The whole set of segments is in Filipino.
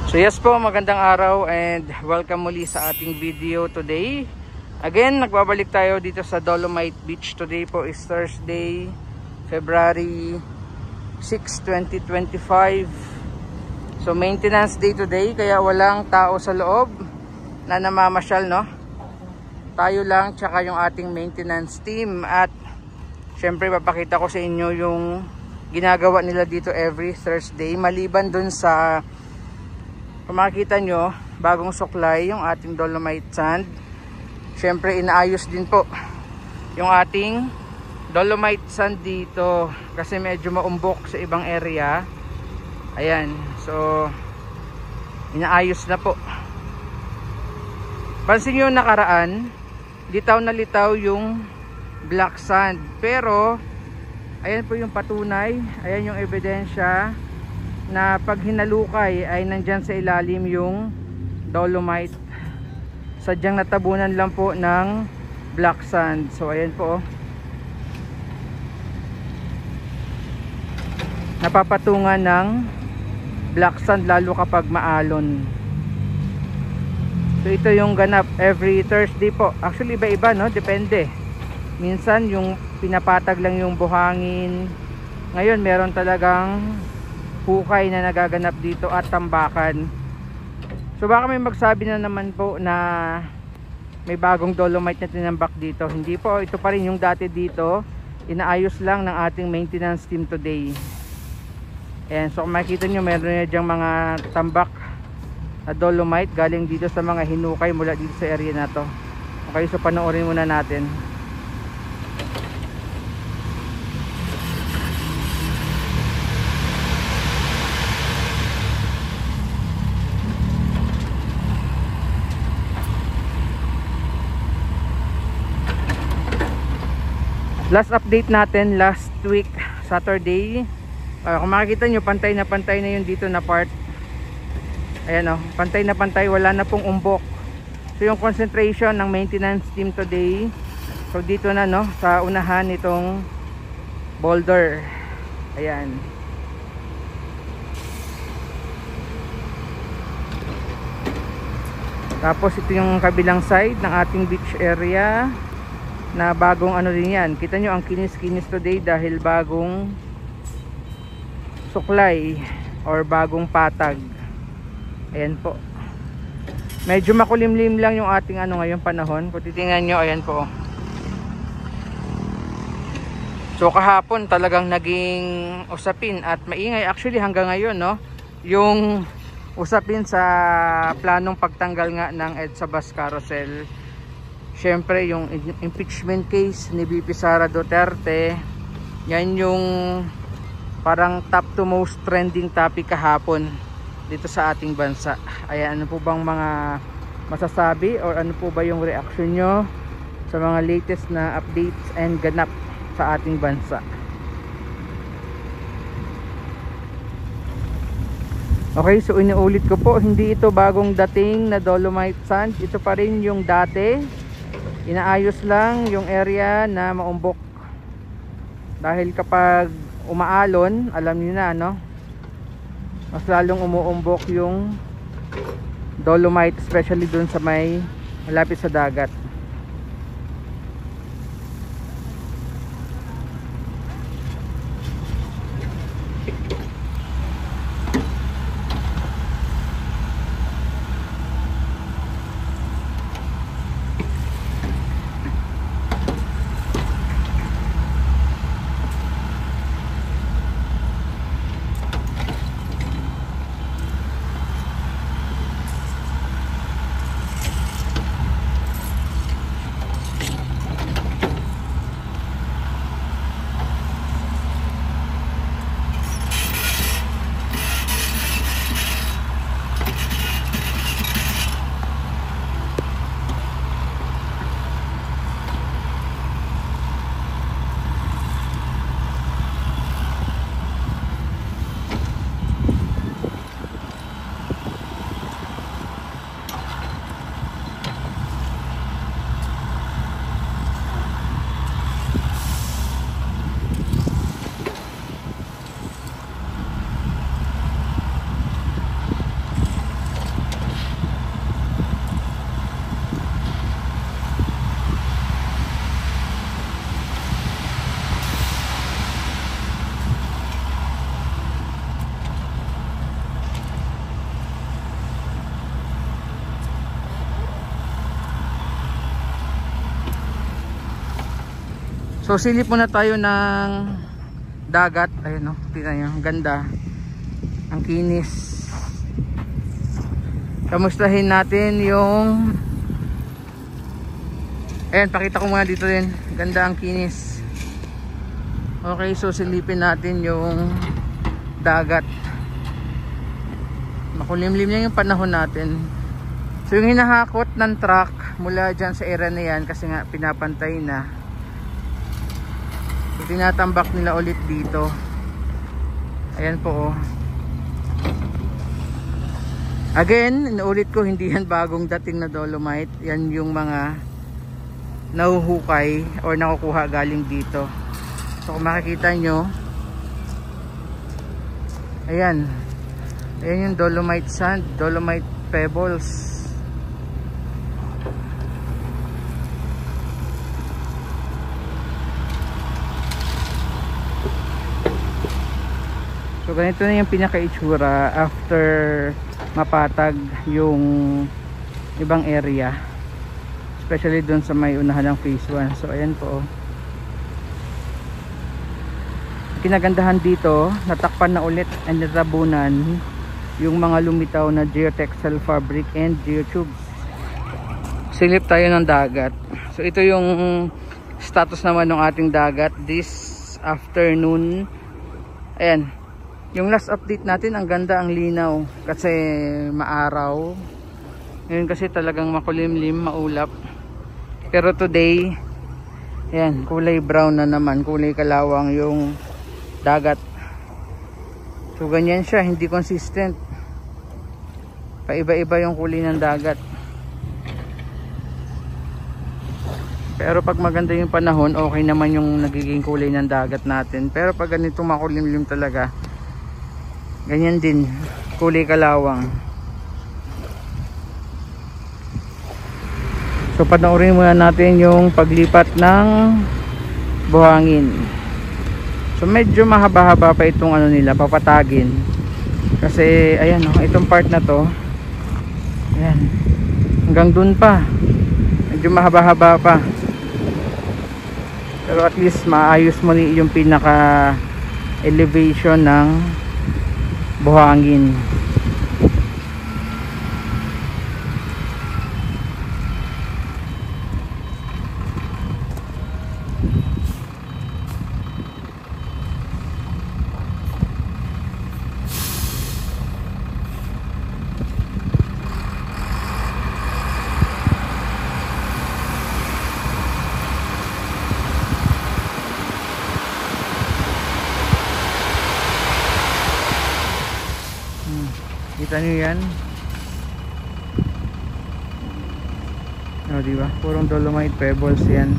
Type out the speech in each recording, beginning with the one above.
So yes po, magandang araw and welcome muli sa ating video today. Again, nagbabalik tayo dito sa Dolomite Beach. Today po is Thursday, February 6, 2025. So maintenance day today, kaya walang tao sa loob na namamasyal, no? Tayo lang tsaka yung ating maintenance team. At syempre papakita ko sa inyo yung ginagawa nila dito every Thursday. Maliban dun sa, kung makikita nyo, bagong suklay yung ating Dolomite sand. Syempre inaayos din po yung ating Dolomite sand dito kasi medyo maumbok sa ibang area. Ayan, so inaayos na po. Pansin nyo nakaraan, litaw na litaw yung black sand. Pero ayan po yung patunay, ayan yung ebidensya na pag hinalukay ay nandyan sa ilalim yung Dolomite. Sadyang natabunan lang po ng black sand. So ayan po, napapatungan ng black sand lalo kapag maalon. So ito yung ganap every Thursday po. Actually iba-iba, no? Depende. Minsan yung pinapatag lang yung buhangin. Ngayon meron talagang hukay na nagaganap dito at tambakan. So baka may magsabi na naman po na may bagong Dolomite na tinambak dito. Hindi po, ito pa rin yung dati dito. Inaayos lang ng ating maintenance team today. Ayan, so kung makikita nyo, meron na dyang mga tambak na Dolomite galing dito sa mga hinukay mula dito sa area na to. Okay, so panoorin muna natin. Last update natin last week Saturday, kung makikita nyo, pantay na yun dito na part. Ayan o, pantay na pantay, wala na pong umbok. So yung concentration ng maintenance team today, so dito na, no, sa unahan nitong boulder. Ayan. Tapos ito yung kabilang side ng ating beach area na bagong ano din yan. Kita nyo ang kinis-kinis today dahil bagong suklay or bagong patag. Ayan po. Medyo makulimlim lang yung ating ano ngayong panahon. Kung titingnan nyo, ayan po. So kahapon talagang naging usapin at maingay actually hanggang ngayon, no? Yung usapin sa planong pagtanggal nga ng EDSA bus carousel. Syempre yung impeachment case ni VP Sara Duterte, yan yung parang top to most trending topic kahapon dito sa ating bansa. Ayan, ano po bang mga masasabi or ano po ba yung reaction nyo sa mga latest na updates and ganap sa ating bansa? Okay, so inuulit ko po, hindi ito bagong dating na Dolomite sand. Ito pa rin yung dati. Inaayos lang yung area na maumbok. Dahil kapag umaalon, alam niyo na, no? Mas lalong umuumbok yung Dolomite, especially dun sa may malapit sa dagat. So silip muna tayo ng dagat. Ayun, no, tingnan nyo, ang ganda, ang kinis. Kamustahin natin yung, ayan, pakita ko muna dito din, ganda ang kinis. Okay, so silipin natin yung dagat. Makulimlim lang yung panahon natin. So yung hinahakot ng truck mula dyan sa area na yan, kasi nga pinapantay na, so, tinatambak nila ulit dito. Ayan po, oh. Again, inuulit ko, hindi yan bagong dating na dolomite. Yan yung mga nahuhukay or nakukuha galing dito. So kung makikita nyo, ayan, ayan yung dolomite sand, dolomite pebbles. So ganito na yung pinaka-itsura after mapatag yung ibang area, especially dun sa may unahan ng phase 1. So ayan po, kinagandahan dito, natakpan na ulit and natabunan yung mga lumitaw na geotextile fabric and geotubes. Silip tayo ng dagat. So ito yung status naman ng ating dagat this afternoon. Ayan, yung last update natin, ang ganda, ang linaw kasi maaraw. Ngayon kasi talagang makulimlim, maulap. Pero today, ayan, kulay brown na naman, kulay kalawang yung dagat. So ganyan siya, hindi consistent. Paiba-iba yung kulay ng dagat. Pero pag maganda yung panahon, okay naman yung nagiging kulay ng dagat natin. Pero pag ganito makulimlim talaga, ganyan din, kulay kalawang. So panoorin muna natin yung paglipat ng buhangin. So medyo mahaba-haba pa itong ano nila, papatagin. Kasi ayan, oh, itong part na to, ayan, hanggang dun pa. Medyo mahaba-haba pa. Pero at least maayos mo yung pinaka elevation ng buhangin. Kita nyo yan? O, diba? Purong dolomite pebbles yan.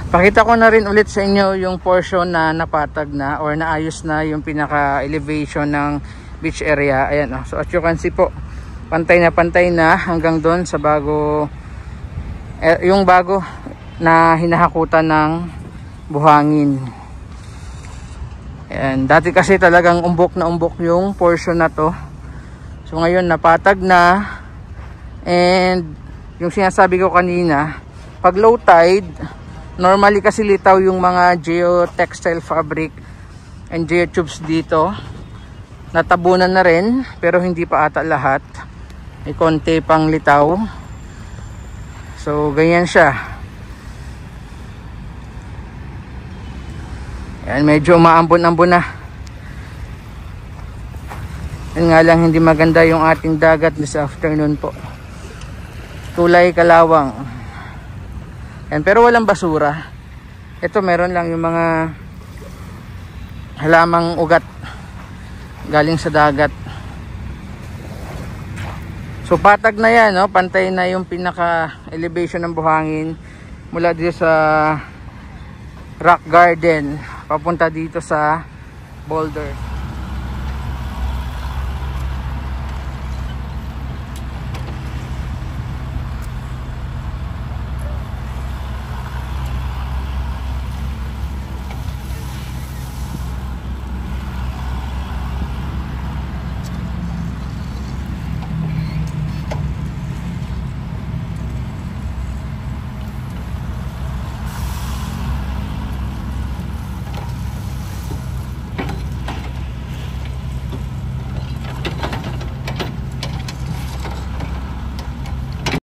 Pakita ko na rin ulit sa inyo yung portion na napatag na or naayos na yung pinaka elevation ng beach area. Ayan, oh. So as you can see po, pantay na hanggang doon sa bago, yung bago na hinahakutan ng buhangin. Ayan, dati kasi talagang umbok na umbok yung portion na to. So ngayon napatag na, and yung sinasabi ko kanina, pag low tide, normally kasi litaw yung mga geotextile fabric and geotubes dito. natabunan na rin, pero hindi pa ata lahat. May konti pang litaw. So ganyan siya. Yan, medyo umaambon-ambon na. Yan nga lang, hindi maganda yung ating dagat this afternoon po. Tulay kalawang. Yan, pero walang basura. Ito meron lang yung mga halamang ugat galing sa dagat. So patag na yan, no? Pantay na yung pinaka elevation ng buhangin mula dito sa rock garden papunta dito sa boulder.